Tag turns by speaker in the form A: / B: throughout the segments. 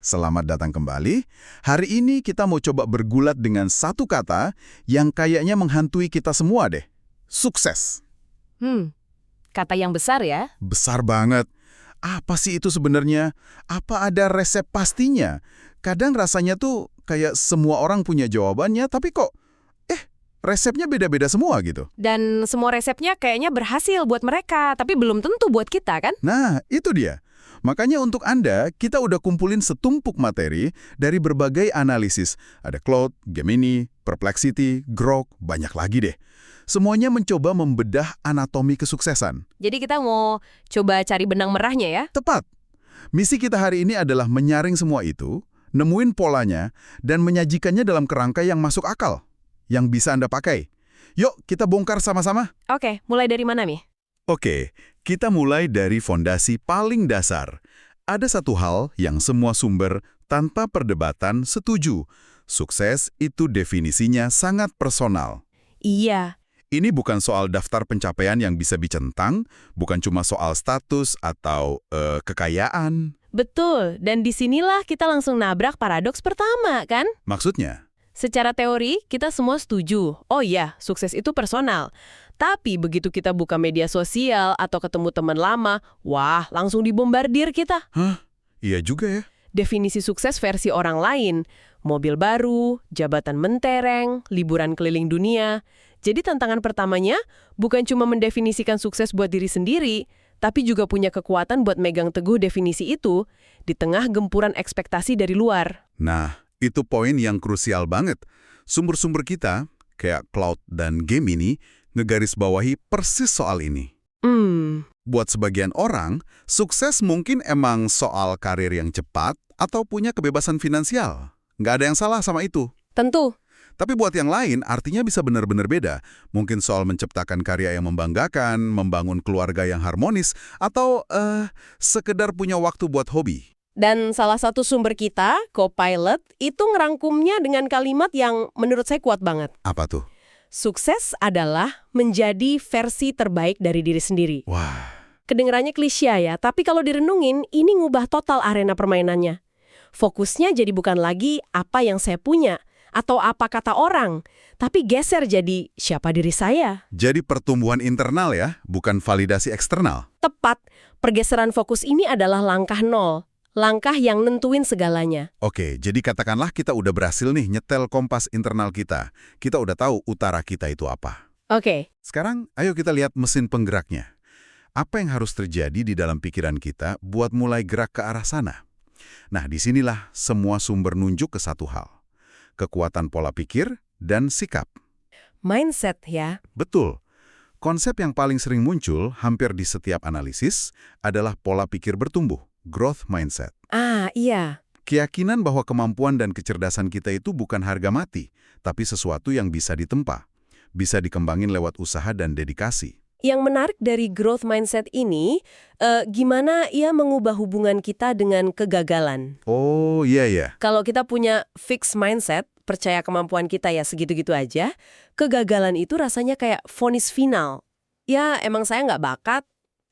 A: Selamat datang kembali. Hari ini kita mau coba bergulat dengan satu kata yang kayaknya menghantui kita semua deh. Sukses.
B: Kata yang besar ya.
A: Besar banget. Apa sih itu sebenarnya? Apa ada resep pastinya? Kadang rasanya tuh kayak semua orang punya jawabannya, tapi kok resepnya beda-beda semua gitu.
B: Dan semua resepnya kayaknya berhasil buat mereka, tapi belum tentu buat kita kan?
A: Nah, itu dia. Makanya untuk Anda, kita udah kumpulin setumpuk materi dari berbagai analisis. Ada Claude, Gemini, Perplexity, Grok, banyak lagi deh. Semuanya mencoba membedah anatomi kesuksesan.
B: Jadi kita mau coba cari benang merahnya ya.
A: Tepat. Misi kita hari ini adalah menyaring semua itu, nemuin polanya, dan menyajikannya dalam kerangka yang masuk akal, yang bisa Anda pakai. Yuk, kita bongkar sama-sama.
B: Oke, mulai dari mana nih?
A: Oke, kita mulai dari fondasi paling dasar. Ada satu hal yang semua sumber tanpa perdebatan setuju. Sukses itu definisinya sangat personal.
B: Iya,
A: Ini bukan soal daftar pencapaian yang bisa dicentang, bukan cuma soal status atau kekayaan.
B: betul. Dan disinilah kita langsung nabrak paradoks pertama kan?
A: Maksudnya,
B: Secara teori, kita semua setuju. Oh iya, sukses itu personal. Tapi begitu kita buka media sosial atau ketemu teman lama, wah, langsung dibombardir kita.
A: iya juga ya.
B: Definisi sukses versi orang lain. Mobil baru, jabatan mentereng, liburan keliling dunia. Jadi tantangan pertamanya bukan cuma mendefinisikan sukses buat diri sendiri, tapi juga punya kekuatan buat megang teguh definisi itu di tengah gempuran ekspektasi dari luar.
A: Nah, itu poin yang krusial banget. Sumber-sumber kita, kayak Claude dan Gemini, ngegarisbawahi persis soal ini. Buat sebagian orang, sukses mungkin emang soal karir yang cepat atau punya kebebasan finansial. Nggak ada yang salah sama itu.
B: Tentu.
A: Tapi buat yang lain, artinya bisa benar-benar beda. Mungkin soal menciptakan karya yang membanggakan, membangun keluarga yang harmonis, atau sekedar punya waktu buat hobi.
B: Dan salah satu sumber kita, Copilot, itu ngerangkumnya dengan kalimat yang menurut saya kuat banget.
A: Apa tuh?
B: Sukses adalah menjadi versi terbaik dari diri sendiri.
A: Wah,
B: Kedengarannya klise ya, tapi kalau direnungin, ini ngubah total arena permainannya. Fokusnya jadi bukan lagi apa yang saya punya, atau apa kata orang, tapi geser jadi siapa diri saya.
A: jadi pertumbuhan internal ya, bukan validasi eksternal.
B: Tepat, pergeseran fokus ini adalah langkah nol. Langkah yang nentuin segalanya.
A: Oke, jadi katakanlah kita udah berhasil nih nyetel kompas internal kita. Kita udah tahu utara kita itu apa.
B: Oke,
A: Sekarang, ayo kita lihat mesin penggeraknya. Apa yang harus terjadi di dalam pikiran kita buat mulai gerak ke arah sana? Nah, disinilah semua sumber nunjuk ke satu hal. Kekuatan pola pikir dan sikap.
B: mindset ya.
A: Betul. Konsep yang paling sering muncul hampir di setiap analisis adalah pola pikir bertumbuh, growth mindset.
B: Ah, iya.
A: Keyakinan bahwa kemampuan dan kecerdasan kita itu bukan harga mati, tapi sesuatu yang bisa ditempa. Bisa dikembangin lewat usaha dan dedikasi.
B: Yang menarik dari growth mindset ini, gimana ia mengubah hubungan kita dengan kegagalan.
A: Oh, iya.
B: Kalau kita punya fixed mindset, percaya kemampuan kita ya segitu-gitu aja, kegagalan itu rasanya kayak vonis final. Ya, emang saya nggak bakat,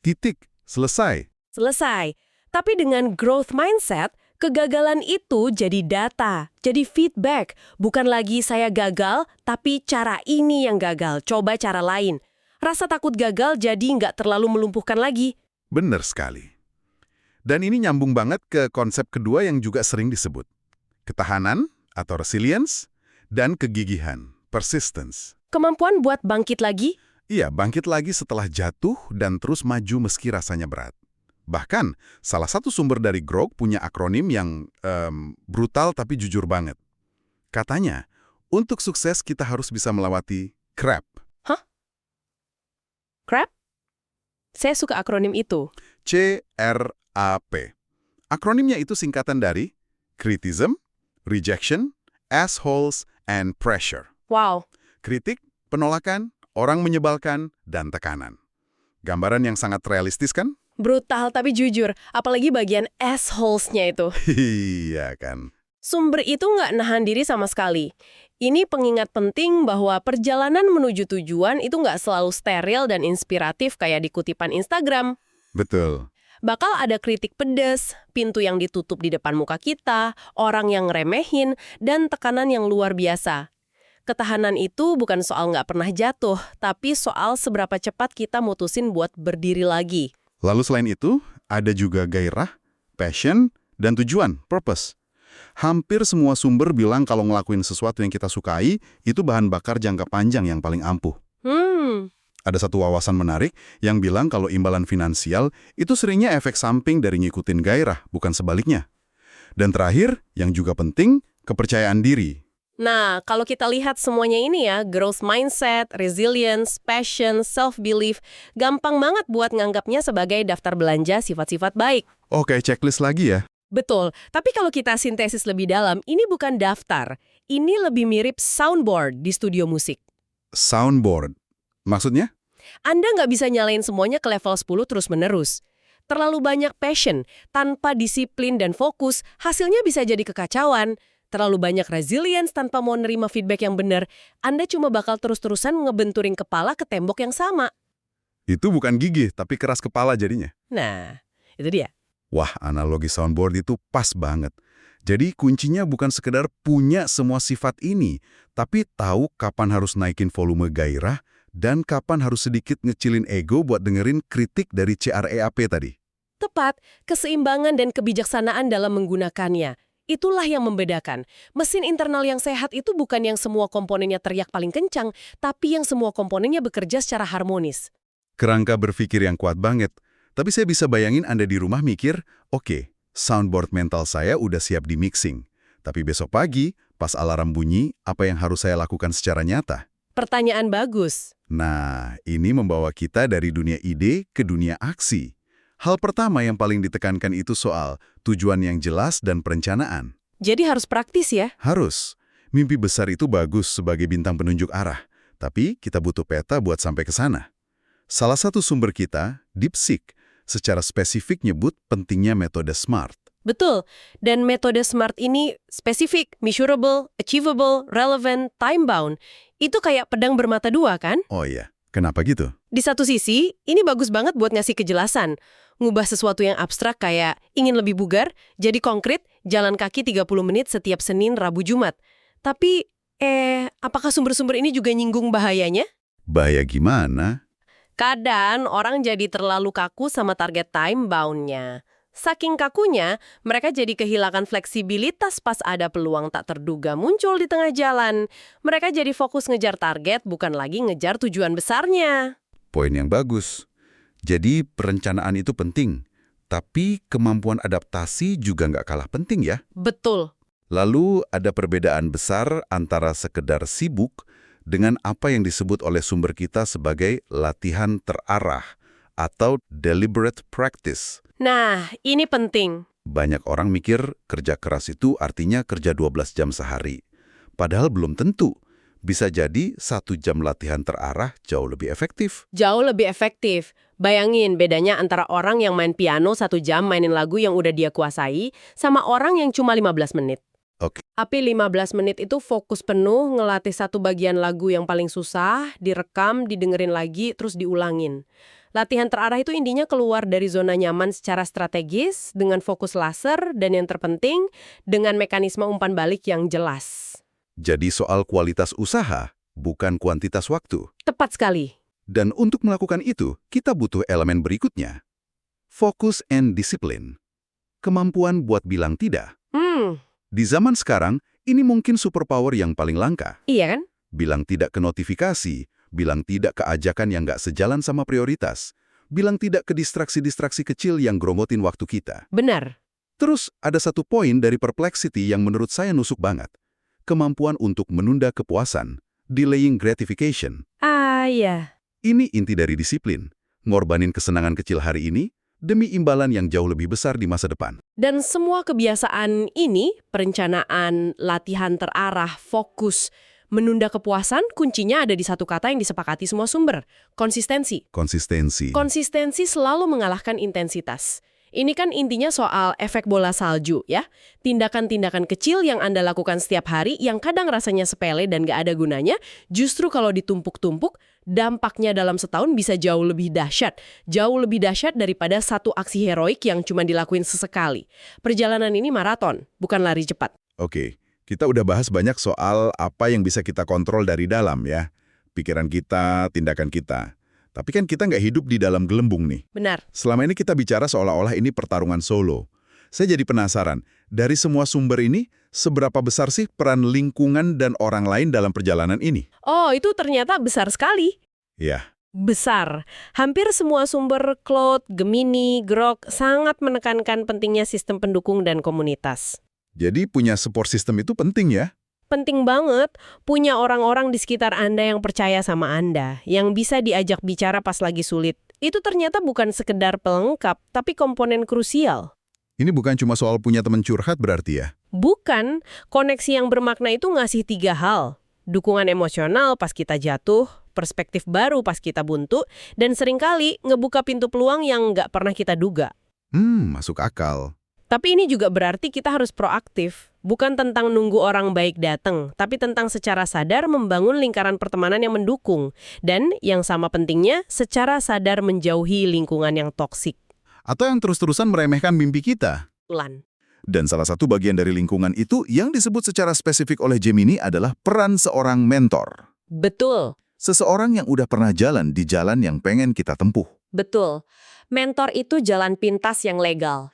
A: Titik. Selesai.
B: selesai. Tapi dengan growth mindset, kegagalan itu jadi data, jadi feedback. Bukan lagi saya gagal, tapi cara ini yang gagal, coba cara lain. Rasa takut gagal jadi nggak terlalu melumpuhkan lagi.
A: Benar sekali. Dan ini nyambung banget ke konsep kedua yang juga sering disebut. Ketahanan atau resilience dan kegigihan, persistence.
B: Kemampuan buat bangkit lagi?
A: Iya, bangkit lagi setelah jatuh dan terus maju meski rasanya berat. Bahkan, salah satu sumber dari Grok punya akronim yang brutal tapi jujur banget. Katanya, untuk sukses kita harus bisa melewati CRAP.
B: CRAP? Saya suka akronim itu.
A: CRAP. Akronimnya itu singkatan dari Criticism, Rejection, Assholes, and Pressure.
B: Wow.
A: Kritik, penolakan, orang menyebalkan, dan tekanan. Gambaran yang sangat realistis kan?
B: Brutal tapi jujur, apalagi bagian assholes-nya itu.
A: Iya kan?
B: Sumber itu nggak nahan diri sama sekali. Ini pengingat penting bahwa perjalanan menuju tujuan itu nggak selalu steril dan inspiratif kayak di kutipan Instagram.
A: Betul.
B: bakal ada kritik pedas, pintu yang ditutup di depan muka kita, orang yang ngeremehin, dan tekanan yang luar biasa. Ketahanan itu bukan soal nggak pernah jatuh, tapi soal seberapa cepat kita mutusin buat berdiri lagi.
A: Lalu selain itu, ada juga gairah, passion, dan tujuan, purpose. Hampir semua sumber bilang kalau ngelakuin sesuatu yang kita sukai, itu bahan bakar jangka panjang yang paling ampuh. Ada satu wawasan menarik yang bilang kalau imbalan finansial itu seringnya efek samping dari ngikutin gairah, bukan sebaliknya. Dan terakhir, yang juga penting, kepercayaan diri.
B: Nah, kalau kita lihat semuanya ini ya, growth mindset, resilience, passion, self-belief, gampang banget buat nganggapnya sebagai daftar belanja sifat-sifat baik.
A: Oke, checklist lagi ya.
B: Betul, tapi kalau kita sintesis lebih dalam, ini bukan daftar. Ini lebih mirip soundboard di studio musik.
A: Soundboard. Maksudnya?
B: Anda nggak bisa nyalain semuanya ke level 10 terus-menerus. Terlalu banyak passion, tanpa disiplin dan fokus, hasilnya bisa jadi kekacauan. Terlalu banyak resilience tanpa mau nerima feedback yang benar, Anda cuma bakal terus-terusan ngebenturing kepala ke tembok yang sama.
A: Itu bukan gigih, tapi keras kepala jadinya.
B: Nah, itu dia.
A: Wah, analogi soundboard itu pas banget. Jadi kuncinya bukan sekedar punya semua sifat ini, tapi tahu kapan harus naikin volume gairah dan kapan harus sedikit ngecilin ego buat dengerin kritik dari CREAP tadi.
B: Tepat, keseimbangan dan kebijaksanaan dalam menggunakannya. Itulah yang membedakan. Mesin internal yang sehat itu bukan yang semua komponennya teriak paling kencang, tapi yang semua komponennya bekerja secara harmonis.
A: Kerangka berpikir yang kuat banget. Tapi saya bisa bayangin Anda di rumah mikir, oke, soundboard mental saya udah siap di mixing. Tapi besok pagi, pas alarm bunyi, apa yang harus saya lakukan secara nyata?
B: Pertanyaan bagus.
A: Nah, ini membawa kita dari dunia ide ke dunia aksi. Hal pertama yang paling ditekankan itu soal tujuan yang jelas dan perencanaan.
B: Jadi harus praktis ya?
A: Harus. Mimpi besar itu bagus sebagai bintang penunjuk arah, tapi kita butuh peta buat sampai ke sana. Salah satu sumber kita, DeepSeek, secara spesifik nyebut pentingnya metode SMART.
B: Betul. Dan metode SMART ini spesifik, measurable, achievable, relevant, time-bound. Itu kayak pedang bermata dua kan?
A: Oh iya, kenapa gitu?
B: Di satu sisi, ini bagus banget buat ngasih kejelasan. Ngubah sesuatu yang abstrak kayak ingin lebih bugar, jadi konkret, jalan kaki 30 menit setiap Senin, Rabu, Jumat. Tapi, apakah sumber-sumber ini juga nyinggung bahayanya?
A: Bahaya gimana?
B: Kadang orang jadi terlalu kaku sama target time-bound-nya. Saking kakunya, mereka jadi kehilangan fleksibilitas pas ada peluang tak terduga muncul di tengah jalan. Mereka jadi fokus ngejar target, bukan lagi ngejar tujuan besarnya.
A: Poin yang bagus. Jadi perencanaan itu penting, tapi kemampuan adaptasi juga nggak kalah penting ya.
B: Betul.
A: Lalu ada perbedaan besar antara sekedar sibuk dengan apa yang disebut oleh sumber kita sebagai latihan terarah atau deliberate practice.
B: Nah, ini penting.
A: Banyak orang mikir kerja keras itu artinya kerja 12 jam sehari. Padahal belum tentu. Bisa jadi 1 jam latihan terarah jauh lebih efektif.
B: Jauh lebih efektif. Bayangin bedanya antara orang yang main piano 1 jam mainin lagu yang udah dia kuasai, sama orang yang cuma 15 menit.
A: Oke.
B: Tapi 15 menit itu fokus penuh ngelatih satu bagian lagu yang paling susah, direkam, didengerin lagi, terus diulangin. Latihan terarah itu intinya keluar dari zona nyaman secara strategis, dengan fokus laser, dan yang terpenting, dengan mekanisme umpan balik yang jelas.
A: Jadi soal kualitas usaha, bukan kuantitas waktu.
B: Tepat sekali.
A: Dan untuk melakukan itu, kita butuh elemen berikutnya. Fokus and disiplin. Kemampuan buat bilang tidak. Di zaman sekarang, ini mungkin superpower yang paling langka.
B: Iya kan?
A: Bilang tidak ke notifikasi, bilang tidak ke ajakan yang nggak sejalan sama prioritas, bilang tidak ke distraksi-distraksi kecil yang gromotin waktu kita.
B: Benar.
A: Terus, ada satu poin dari Perplexity yang menurut saya nusuk banget. Kemampuan untuk menunda kepuasan, delaying gratification.
B: Ah, iya.
A: Ini inti dari disiplin, ngorbanin kesenangan kecil hari ini demi imbalan yang jauh lebih besar di masa depan.
B: Dan semua kebiasaan ini, perencanaan, latihan terarah, fokus, menunda kepuasan, kuncinya ada di satu kata yang disepakati semua sumber, konsistensi.
A: Konsistensi.
B: Konsistensi selalu mengalahkan intensitas. Ini kan intinya soal efek bola salju, ya. Tindakan-tindakan kecil yang Anda lakukan setiap hari yang kadang rasanya sepele dan gak ada gunanya, justru kalau ditumpuk-tumpuk, dampaknya dalam setahun bisa jauh lebih dahsyat. Jauh lebih dahsyat daripada satu aksi heroik yang cuma dilakuin sesekali. Perjalanan ini maraton, bukan lari cepat.
A: Oke, kita udah bahas banyak soal apa yang bisa kita kontrol dari dalam ya. Pikiran kita, tindakan kita. Tapi kan kita nggak hidup di dalam gelembung nih.
B: Benar.
A: Selama ini kita bicara seolah-olah ini pertarungan solo. Saya jadi penasaran, dari semua sumber ini, seberapa besar sih peran lingkungan dan orang lain dalam perjalanan ini?
B: Oh, itu ternyata besar sekali.
A: Ya,
B: Besar. Hampir semua sumber Cloud, Gemini, Grok sangat menekankan pentingnya sistem pendukung dan komunitas.
A: jadi punya support system itu penting ya?
B: Penting banget punya orang-orang di sekitar Anda yang percaya sama Anda, yang bisa diajak bicara pas lagi sulit. Itu ternyata bukan sekedar pelengkap, tapi komponen krusial.
A: Ini bukan cuma soal punya teman curhat berarti ya?
B: Bukan, koneksi yang bermakna itu ngasih 3 hal. Dukungan emosional pas kita jatuh, perspektif baru pas kita buntu, dan seringkali ngebuka pintu peluang yang nggak pernah kita duga.
A: Masuk akal.
B: Tapi ini juga berarti kita harus proaktif. Bukan tentang nunggu orang baik datang, tapi tentang secara sadar membangun lingkaran pertemanan yang mendukung. Dan yang sama pentingnya, secara sadar menjauhi lingkungan yang toksik.
A: Atau yang terus-terusan meremehkan mimpi kita.
B: Lan.
A: Dan salah satu bagian dari lingkungan itu yang disebut secara spesifik oleh Gemini adalah peran seorang mentor.
B: Betul.
A: Seseorang yang udah pernah jalan di jalan yang pengen kita tempuh.
B: Betul. Mentor itu jalan pintas yang legal.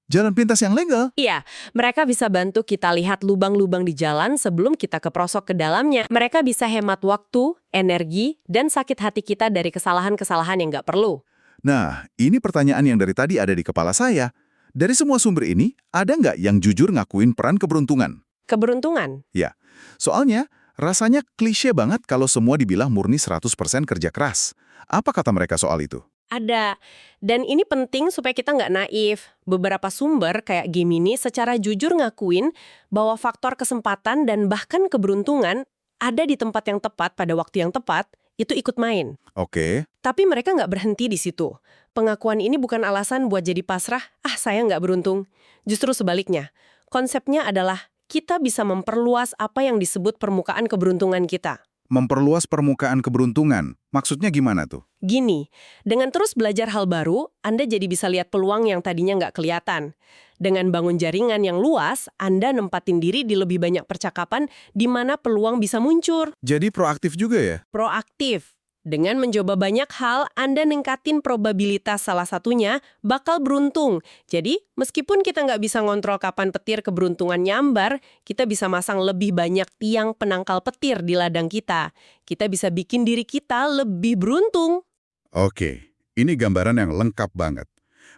A: Jalan pintas yang legal?
B: Iya, mereka bisa bantu kita lihat lubang-lubang di jalan sebelum kita keprosok ke dalamnya. Mereka bisa hemat waktu, energi, dan sakit hati kita dari kesalahan-kesalahan yang nggak perlu.
A: Nah, ini pertanyaan yang dari tadi ada di kepala saya. Dari semua sumber ini, ada nggak yang jujur ngakuin peran keberuntungan?
B: Keberuntungan?
A: Ya, soalnya rasanya klise banget kalau semua dibilang murni 100% kerja keras. Apa kata mereka soal itu?
B: Ada. Dan ini penting supaya kita nggak naif. Beberapa sumber kayak Gemini secara jujur ngakuin bahwa faktor kesempatan dan bahkan keberuntungan ada di tempat yang tepat pada waktu yang tepat, itu ikut main.
A: Oke.
B: Tapi mereka nggak berhenti di situ. Pengakuan ini bukan alasan buat jadi pasrah, saya nggak beruntung. Justru sebaliknya. Konsepnya adalah kita bisa memperluas apa yang disebut permukaan keberuntungan kita.
A: Memperluas permukaan keberuntungan. Maksudnya gimana tuh?
B: Gini, dengan terus belajar hal baru, Anda jadi bisa lihat peluang yang tadinya nggak kelihatan. Dengan bangun jaringan yang luas, Anda nempatin diri di lebih banyak percakapan di mana peluang bisa muncul.
A: Jadi proaktif juga ya?
B: Proaktif. Dengan mencoba banyak hal, Anda ningkatin probabilitas salah satunya bakal beruntung. Jadi, meskipun kita nggak bisa ngontrol kapan petir keberuntungan nyambar, kita bisa masang lebih banyak tiang penangkal petir di ladang kita. Kita bisa bikin diri kita lebih beruntung.
A: Oke, ini gambaran yang lengkap banget.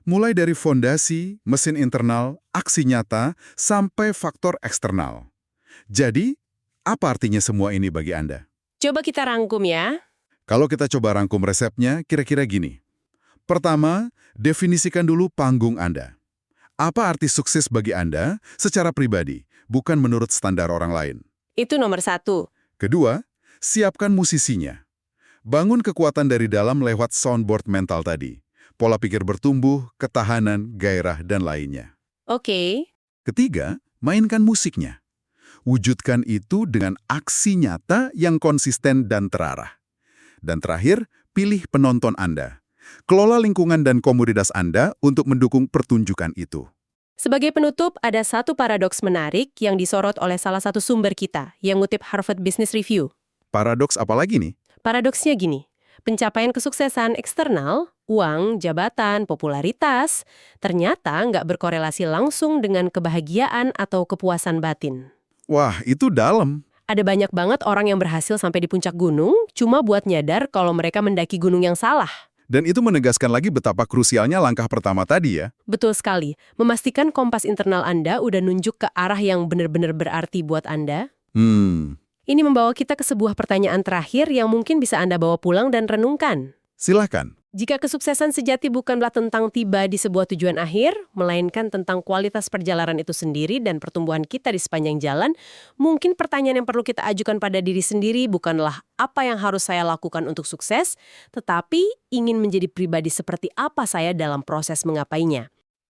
A: Mulai dari fondasi, mesin internal, aksi nyata, sampai faktor eksternal. Jadi, apa artinya semua ini bagi Anda?
B: Coba kita rangkum ya.
A: Kalau kita coba rangkum resepnya, kira-kira gini. Pertama, definisikan dulu panggung Anda. Apa arti sukses bagi Anda secara pribadi, bukan menurut standar orang lain?
B: Itu nomor 1.
A: Kedua, siapkan musisinya. Bangun kekuatan dari dalam lewat soundboard mental tadi. Pola pikir bertumbuh, ketahanan, gairah, dan lainnya.
B: Oke.
A: Ketiga, mainkan musiknya. Wujudkan itu dengan aksi nyata yang konsisten dan terarah. Dan terakhir, pilih penonton Anda. Kelola lingkungan dan komoditas Anda untuk mendukung pertunjukan itu.
B: Sebagai penutup, ada satu paradoks menarik yang disorot oleh salah satu sumber kita yang ngutip Harvard Business Review.
A: Paradoks apa lagi nih?
B: Paradoksnya gini, pencapaian kesuksesan eksternal, uang, jabatan, popularitas, ternyata nggak berkorelasi langsung dengan kebahagiaan atau kepuasan batin.
A: Wah, itu dalam.
B: Ada banyak banget orang yang berhasil sampai di puncak gunung, cuma buat nyadar kalau mereka mendaki gunung yang salah.
A: Dan itu menegaskan lagi betapa krusialnya langkah pertama tadi ya.
B: Betul sekali. Memastikan kompas internal Anda udah nunjuk ke arah yang benar-benar berarti buat Anda. Ini membawa kita ke sebuah pertanyaan terakhir yang mungkin bisa Anda bawa pulang dan renungkan.
A: Silahkan.
B: Jika kesuksesan sejati bukanlah tentang tiba di sebuah tujuan akhir, melainkan tentang kualitas perjalanan itu sendiri dan pertumbuhan kita di sepanjang jalan, mungkin pertanyaan yang perlu kita ajukan pada diri sendiri bukanlah apa yang harus saya lakukan untuk sukses, tetapi ingin menjadi pribadi seperti apa saya dalam proses menggapainya.